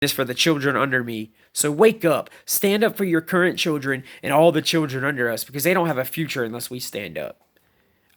This for the children under me. So wake up. Stand up for your current children and all the children under us, because they don't have a future unless we stand up.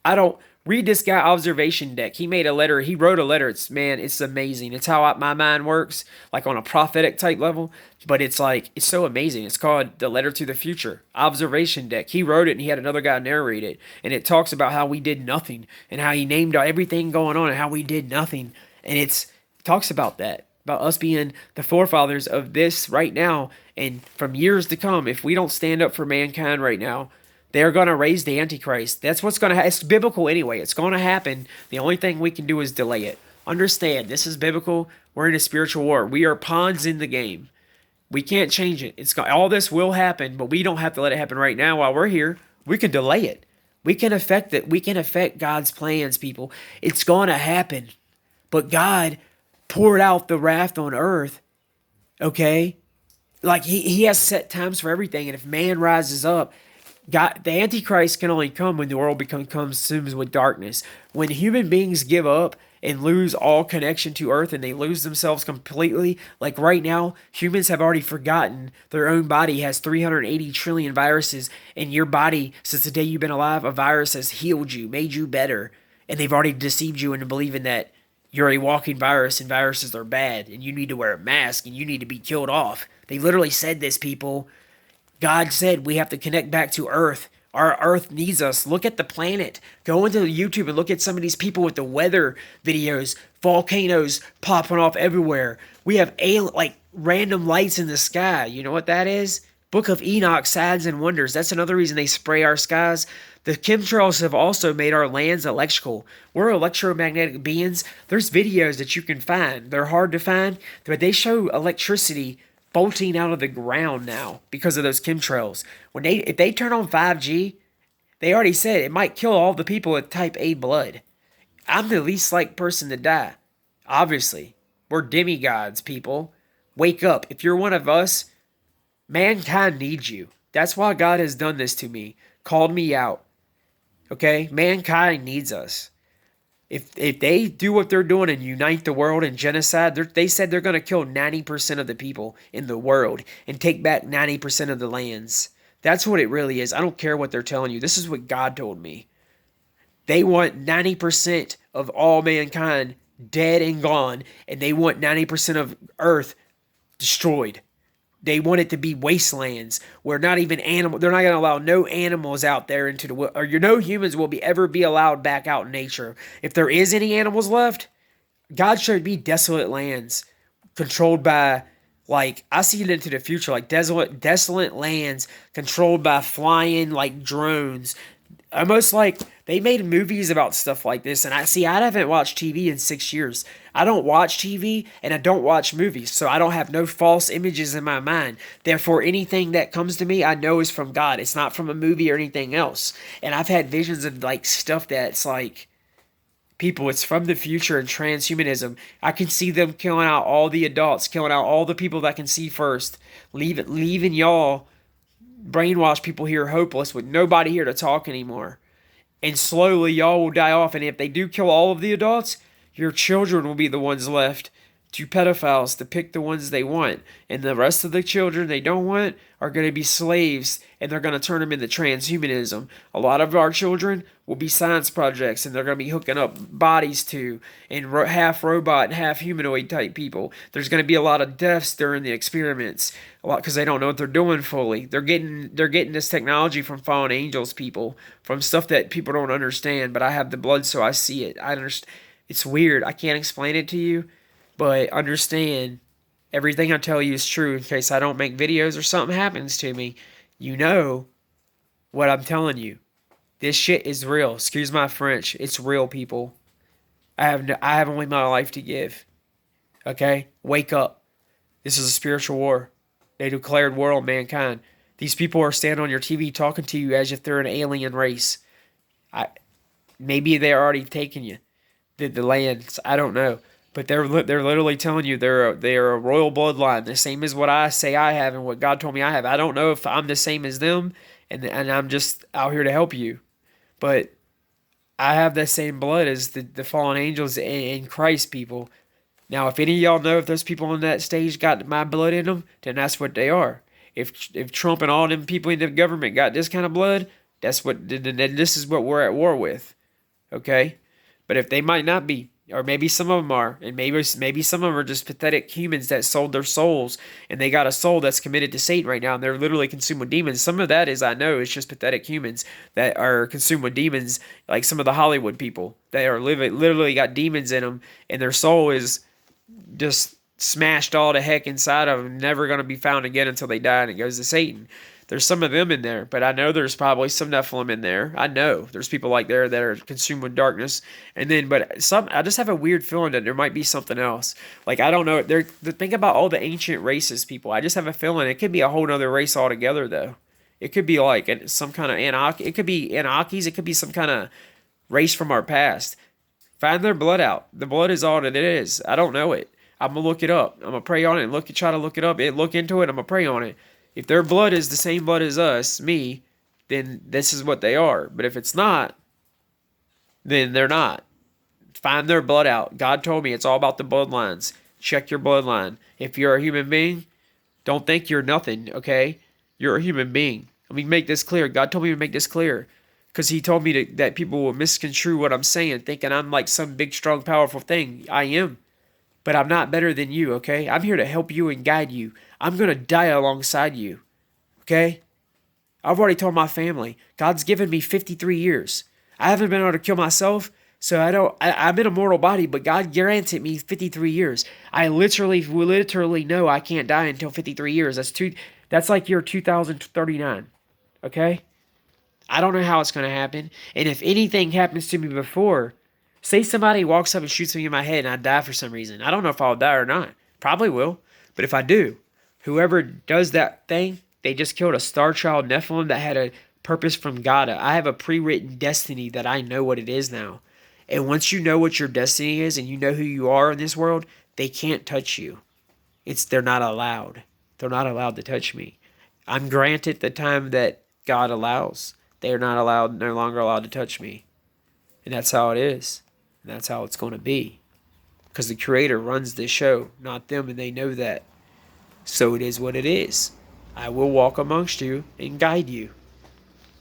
I don't read this guy observation deck. He made a letter. He wrote a letter. It's amazing. It's how my mind works, like on a prophetic type level. But it's so amazing. It's called The Letter to the Future Observation Deck. He wrote it and he had another guy narrate it. And it talks about how we did nothing and how he named everything going on and how we did nothing. And it talks about that, about us being the forefathers of this right now and from years to come. If we don't stand up for mankind right now, they're going to raise the Antichrist. That's what's going to happen. It's biblical anyway. It's going to happen. The only thing we can do is delay it. Understand, this is biblical. We're in a spiritual war. We are pawns in the game. We can't change it. All this will happen, but we don't have to let it happen right now while we're here. We can delay it. We can affect it. We can affect God's plans, people. It's going to happen. But God poured out the wrath on earth, okay? Like he has set times for everything, and if man rises up, God, the Antichrist can only come when the world becomes consumed with darkness. When human beings give up and lose all connection to earth and they lose themselves completely, like right now, humans have already forgotten their own body has 380 trillion viruses, and your body, since the day you've been alive, a virus has healed you, made you better, and they've already deceived you into believing that you're a walking virus and viruses are bad and you need to wear a mask and you need to be killed off. They literally said this, people. God said we have to connect back to Earth. Our Earth needs us. Look at the planet. Go into YouTube and look at some of these people with the weather videos. Volcanoes popping off everywhere. We have random lights in the sky. You know what that is? Book of Enoch, Signs and Wonders. That's another reason they spray our skies. The chemtrails have also made our lands electrical. We're electromagnetic beings. There's videos that you can find. They're hard to find, but they show electricity bolting out of the ground now because of those chemtrails. If they turn on 5G, they already said it might kill all the people with type A blood. I'm the least liked person to die. Obviously, we're demigods, people. Wake up. If you're one of us, mankind needs you. That's why God has done this to me. Called me out. Okay? Mankind needs us. If they do what they're doing and unite the world in genocide, they said they're going to kill 90% of the people in the world and take back 90% of the lands. That's what it really is. I don't care what they're telling you. This is what God told me. They want 90% of all mankind dead and gone, and they want 90% of Earth destroyed. They want it to be wastelands where not even they're not going to allow no animals out there into the or no humans will ever be allowed back out in nature. If there is any animals left, God should be desolate lands controlled by, I see it into the future, like desolate lands controlled by flying drones. Almost like they made movies about stuff like this, and I haven't watched TV in 6 years. I don't watch TV and I don't watch movies, so I don't have no false images in my mind. Therefore, anything that comes to me, I know is from God. It's not from a movie or anything else. And I've had visions of stuff that's people, it's from the future and transhumanism. I can see them killing out all the adults, killing out all the people that can see first, leaving y'all brainwashed people here hopeless with nobody here to talk anymore. And slowly y'all will die off, and if they do kill all of the adults, your children will be the ones left to pedophiles to pick the ones they want. And the rest of the children they don't want are going to be slaves, and they're going to turn them into transhumanism. A lot of our children will be science projects, and they're going to be hooking up bodies to, and half robot and half humanoid type people. There's going to be a lot of deaths during the experiments, a lot because they don't know what they're doing fully. They're getting this technology from fallen angels, people, from stuff that people don't understand. But I have the blood, so I see it. I understand. It's weird. I can't explain it to you. But understand, everything I tell you is true. In case I don't make videos or something happens to me, you know what I'm telling you. This shit is real. Excuse my French. It's real, people. I have only my life to give. Okay? Wake up. This is a spiritual war. They declared war on mankind. These people are standing on your TV talking to you as if they're an alien race. Maybe they're already taking you. The lands. I don't know. But they're literally telling you they're a royal bloodline, the same as what I say I have and what God told me I have. I don't know if I'm the same as them, and I'm just out here to help you. But I have the same blood as the fallen angels in Christ, people. Now, if any of y'all know if those people on that stage got my blood in them, then that's what they are. If Trump and all them people in the government got this kind of blood, that's what. Then this is what we're at war with. Okay, but if they might not be, or maybe some of them are, and maybe some of them are just pathetic humans that sold their souls, and they got a soul that's committed to Satan right now, and they're literally consumed with demons. Some of that is, I know, it's just pathetic humans that are consumed with demons, like some of the Hollywood people that are literally got demons in them, and their soul is just smashed all to heck inside of them, never going to be found again until they die and it goes to Satan. There's some of them in there, but I know there's probably some Nephilim in there. I know there's people like there that are consumed with darkness, and then I just have a weird feeling that there might be something else. Like I don't know. Think about all the ancient races, people. I just have a feeling it could be a whole other race altogether, though. It could be like some kind of Enoch. It could be Enochies. It could be some kind of race from our past. Find their blood out. The blood is all that it is. I don't know it. I'm gonna look it up. I'm gonna pray on it and try to look it up. Look into it. I'm gonna pray on it. If their blood is the same blood as us, me, then this is what they are. But if it's not, then they're not. Find their blood out. God told me it's all about the bloodlines. Check your bloodline. If you're a human being, don't think you're nothing, okay? You're a human being. Let me make this clear. God told me to make this clear. Because he told me that people will misconstrue what I'm saying, thinking I'm like some big, strong, powerful thing. I am. But I'm not better than you, okay? I'm here to help you and guide you. I'm going to die alongside you, okay? I've already told my family, God's given me 53 years. I haven't been able to kill myself, so I'm in a mortal body, but God granted me 53 years. I literally know I can't die until 53 years. That's like year 2039, okay? I don't know how it's going to happen. And if anything happens to me before, say somebody walks up and shoots me in my head and I die for some reason. I don't know if I'll die or not. Probably will. But if I do, whoever does that thing, they just killed a star child Nephilim that had a purpose from God. I have a pre-written destiny that I know what it is now. And once you know what your destiny is and you know who you are in this world, they can't touch you. They're not allowed. They're not allowed to touch me. I'm granted the time that God allows. They are not allowed, no longer allowed to touch me. And that's how it is. And that's how it's going to be. Because the Creator runs this show, not them, and they know that. So it is what it is. I will walk amongst you and guide you.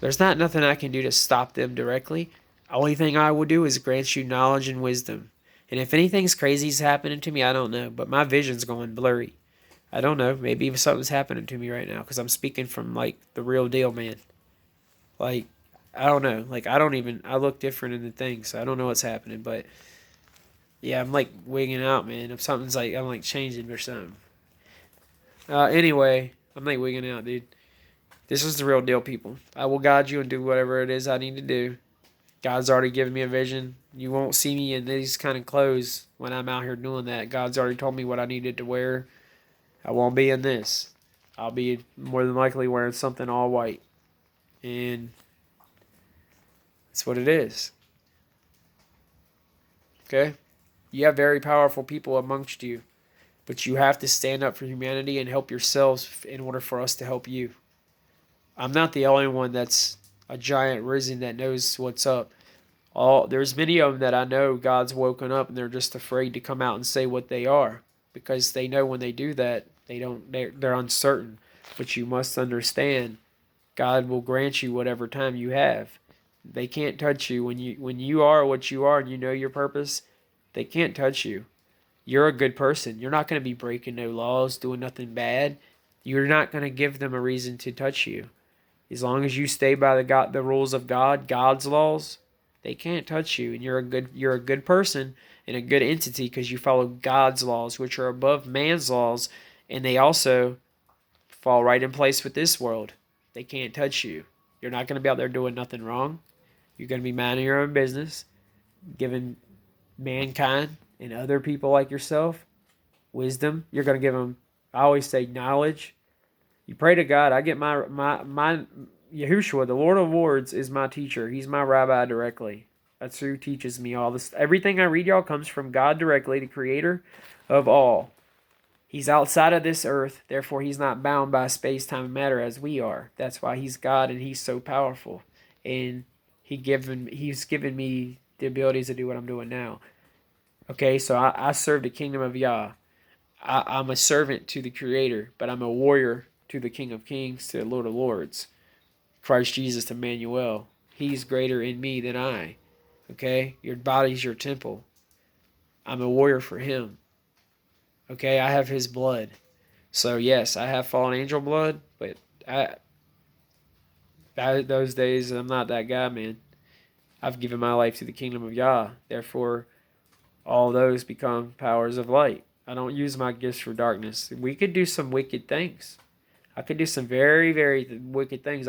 There's not nothing I can do to stop them directly. The only thing I will do is grant you knowledge and wisdom. And if anything's crazy's happening to me, I don't know. But my vision's going blurry. I don't know. Maybe even something's happening to me right now. Because I'm speaking from, like, the real deal, man. Like, I don't know. Like, I look different in the thing. So I don't know what's happening. But, yeah, I'm, like, wigging out, man. If something's, like, I'm, like, changing or something. Anyway, I'm, like, wigging out, dude. This is the real deal, people. I will guide you and do whatever it is I need to do. God's already given me a vision. You won't see me in these kind of clothes when I'm out here doing that. God's already told me what I needed to wear. I won't be in this. I'll be more than likely wearing something all white. And that's what it is. Okay? You have very powerful people amongst you. But you have to stand up for humanity and help yourselves in order for us to help you. I'm not the only one that's a giant risen that knows what's up. There's many of them that I know God's woken up and they're just afraid to come out and say what they are because they know when they do that they're uncertain. But you must understand, God will grant you whatever time you have. They can't touch you when you are what you are and you know your purpose. They can't touch you. You're a good person. You're not going to be breaking no laws, doing nothing bad. You're not going to give them a reason to touch you. As long as you stay by the rules of God, God's laws, they can't touch you. And you're a good person and a good entity because you follow God's laws, which are above man's laws, and they also fall right in place with this world. They can't touch you. You're not going to be out there doing nothing wrong. You're going to be minding your own business, giving mankind and other people like yourself wisdom. You're going to give them, I always say, knowledge. You pray to God. I get my Yahushua, the Lord of Lords, is my teacher. He's my rabbi directly. That's who teaches me all this. Everything I read, y'all, comes from God directly, the creator of all. He's outside of this earth. Therefore, he's not bound by space, time, and matter as we are. That's why he's God and he's so powerful. And he's given me the abilities to do what I'm doing now. Okay, so I serve the kingdom of Yah. I'm a servant to the Creator, but I'm a warrior to the King of Kings, to the Lord of Lords, Christ Jesus, Emmanuel. He's greater in me than I. Okay, your body's your temple. I'm a warrior for Him. Okay, I have His blood. So yes, I have fallen angel blood, but I those days I'm not that guy, man. I've given my life to the kingdom of Yah. Therefore, all those become powers of light. I don't use my gifts for darkness. We could do some wicked things. I could do some very, very wicked things.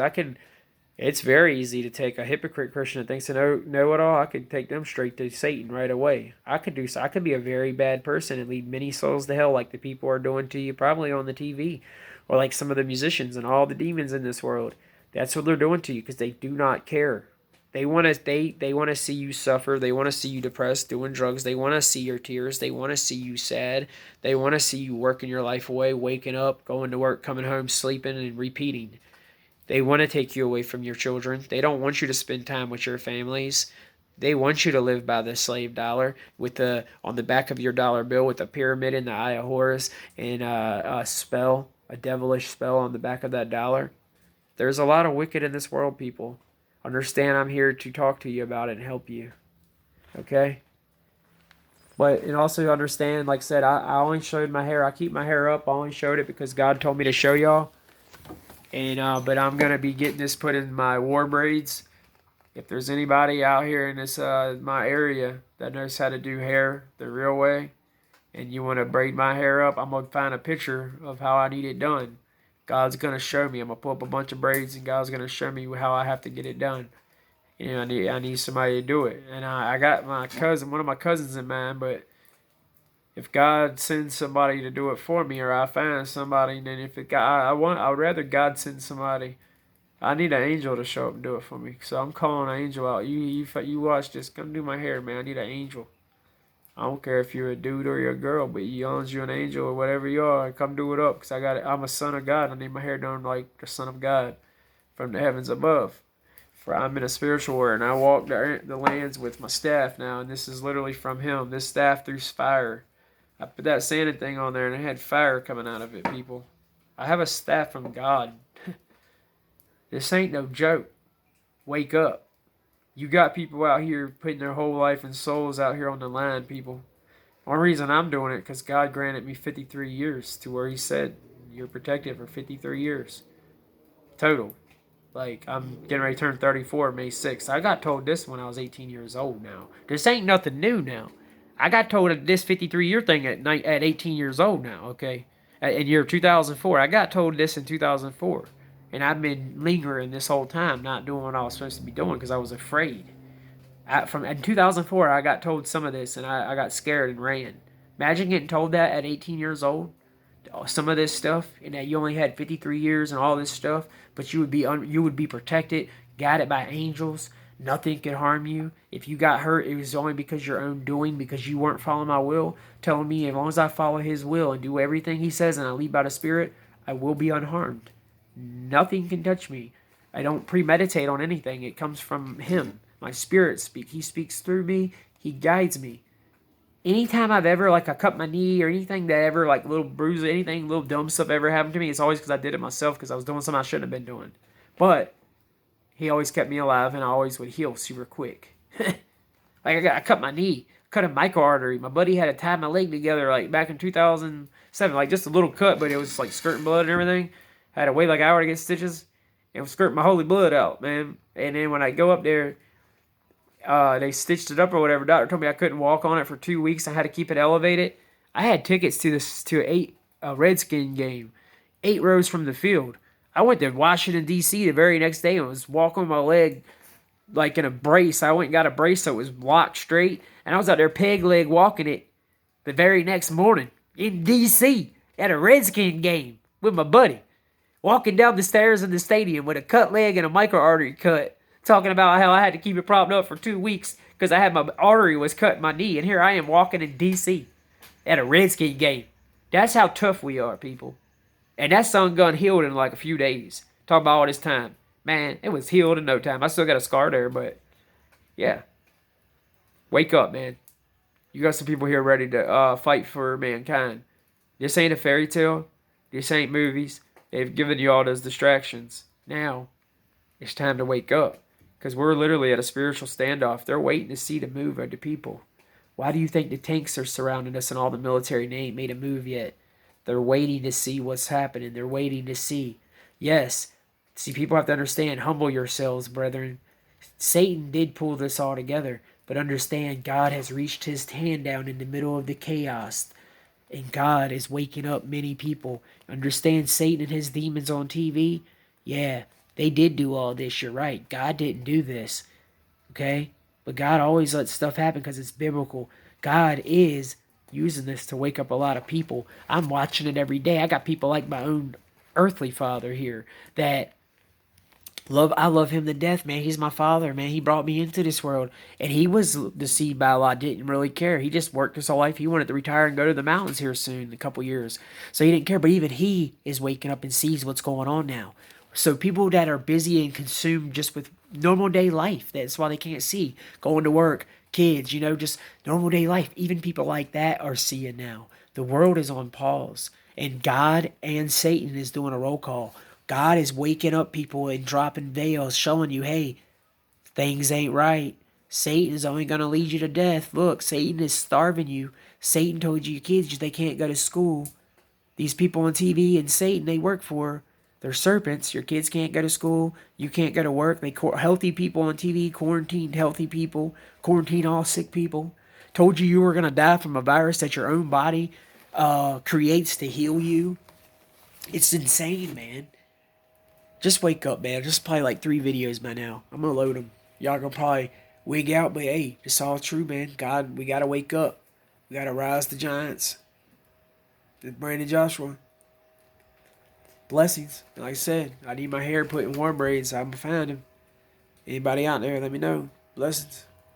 It's very easy to take a hypocrite Christian that thinks to know it all. I could take them straight to Satan right away. I could be a very bad person and lead many souls to hell like the people are doing to you probably on the TV, or like some of the musicians and all the demons in this world. That's what they're doing to you because they do not care. They want to see you suffer. They want to see you depressed, doing drugs. They want to see your tears. They want to see you sad. They want to see you working your life away, waking up, going to work, coming home, sleeping, and repeating. They want to take you away from your children. They don't want you to spend time with your families. They want you to live by the slave dollar with the on the back of your dollar bill with a pyramid in the eye of Horus and a spell, a devilish spell on the back of that dollar. There's a lot of wicked in this world, people. Understand I'm here to talk to you about it and help you. Okay? But and also understand, like I said, I only showed my hair. I keep my hair up. I only showed it because God told me to show y'all. And but I'm gonna be getting this put in my war braids. If there's anybody out here in this my area that knows how to do hair the real way, and you want to braid my hair up, I'm gonna find a picture of how I need it done. God's gonna show me. I'm gonna pull up a bunch of braids, and God's gonna show me how I have to get it done. You know, I need somebody to do it, and I got one of my cousins in mind. But if God sends somebody to do it for me, or I find somebody, then if it God, I'd rather God send somebody. I need an angel to show up and do it for me. So I'm calling an angel out. You watch this. Come do my hair, man. I need an angel. I don't care if you're a dude or you're a girl, but you owns you an angel or whatever you are. Come do it up, cause I got it. I'm a son of God. I need my hair done like the son of God from the heavens above. For I'm in a spiritual war, and I walk the lands with my staff now, and this is literally from Him. This staff through fire. I put that sanding thing on there, and it had fire coming out of it, people. I have a staff from God. This ain't no joke. Wake up. You got people out here putting their whole life and souls out here on the line, people. One reason I'm doing it because God granted me 53 years to where He said, you're protected for 53 years. Total. Like, I'm getting ready to turn 34 May 6th. I got told this when I was 18 years old now. This ain't nothing new now. I got told this 53-year thing at 18 years old now, okay? In year 2004. I got told this in 2004. And I've been lingering this whole time, not doing what I was supposed to be doing because I was afraid. In 2004, I got told some of this, and I got scared and ran. Imagine getting told that at 18 years old, some of this stuff, and that you only had 53 years and all this stuff, but you would be protected, guided by angels. Nothing could harm you. If you got hurt, it was only because your own doing, because you weren't following my will. Telling me as long as I follow His will and do everything He says, and I lead by the Spirit, I will be unharmed. Nothing can touch me. I don't premeditate on anything. It comes from Him. My spirit speaks. He speaks through me. He guides me. Anytime I've ever, I cut my knee or anything that ever, little bruises, anything, little dumb stuff ever happened to me, it's always because I did it myself because I was doing something I shouldn't have been doing. But He always kept me alive, and I always would heal super quick. I cut my knee, cut a microartery. My buddy had to tie my leg together, back in 2007, just a little cut, but it was, skirting blood and everything. I had to wait an hour to get stitches. It was skirting my holy blood out, man. And then when I go up there, they stitched it up or whatever. Doctor told me I couldn't walk on it for 2 weeks. I had to keep it elevated. I had tickets to a Redskin game, 8 rows from the field. I went to Washington, D.C. the very next day and was walking my leg in a brace. I went and got a brace so it was locked straight. And I was out there peg leg walking it the very next morning in D.C. at a Redskin game with my buddy. Walking down the stairs in the stadium with a cut leg and a microartery cut. Talking about how I had to keep it propped up for 2 weeks because I had my artery was cut in my knee. And here I am walking in D.C. at a Redskin game. That's how tough we are, people. And that son gun healed in a few days. Talk about all this time. Man, it was healed in no time. I still got a scar there, but yeah. Wake up, man. You got some people here ready to fight for mankind. This ain't a fairy tale. This ain't movies. They've given you all those distractions. Now, it's time to wake up. Because we're literally at a spiritual standoff. They're waiting to see the move of the people. Why do you think the tanks are surrounding us and all the military ain't made a move yet? They're waiting to see what's happening. They're waiting to see. Yes. See, people have to understand, humble yourselves, brethren. Satan did pull this all together. But understand, God has reached his hand down in the middle of the chaos. And God is waking up many people. Understand Satan and his demons on TV? Yeah, they did do all this. You're right. God didn't do this. Okay? But God always lets stuff happen because it's biblical. God is using this to wake up a lot of people. I'm watching it every day. I got people like my own earthly father here that I love him to death, man. He's my father, man. He brought me into this world. And he was deceived by a lot, didn't really care. He just worked his whole life. He wanted to retire and go to the mountains here soon, in a couple years. So he didn't care. But even he is waking up and sees what's going on now. So people that are busy and consumed just with normal day life, that's why they can't see. Going to work, kids, just normal day life. Even people like that are seeing now. The world is on pause. And God and Satan is doing a roll call. God is waking up people and dropping veils, showing you, hey, things ain't right. Satan is only going to lead you to death. Look, Satan is starving you. Satan told you your kids they can't go to school. These people on TV and Satan they work for, they're serpents. Your kids can't go to school. You can't go to work. Healthy people on TV quarantined healthy people, quarantine all sick people. Told you were going to die from a virus that your own body creates to heal you. It's insane, man. Just wake up, man. Just probably like 3 videos by now. I'm going to load them. Y'all going to probably wig out, but hey, it's all true, man. God, we got to wake up. We got to rise the giants. Brandon Joshua. Blessings. Like I said, I need my hair put in warm braids. I'm going to find him. Anybody out there, let me know. Blessings.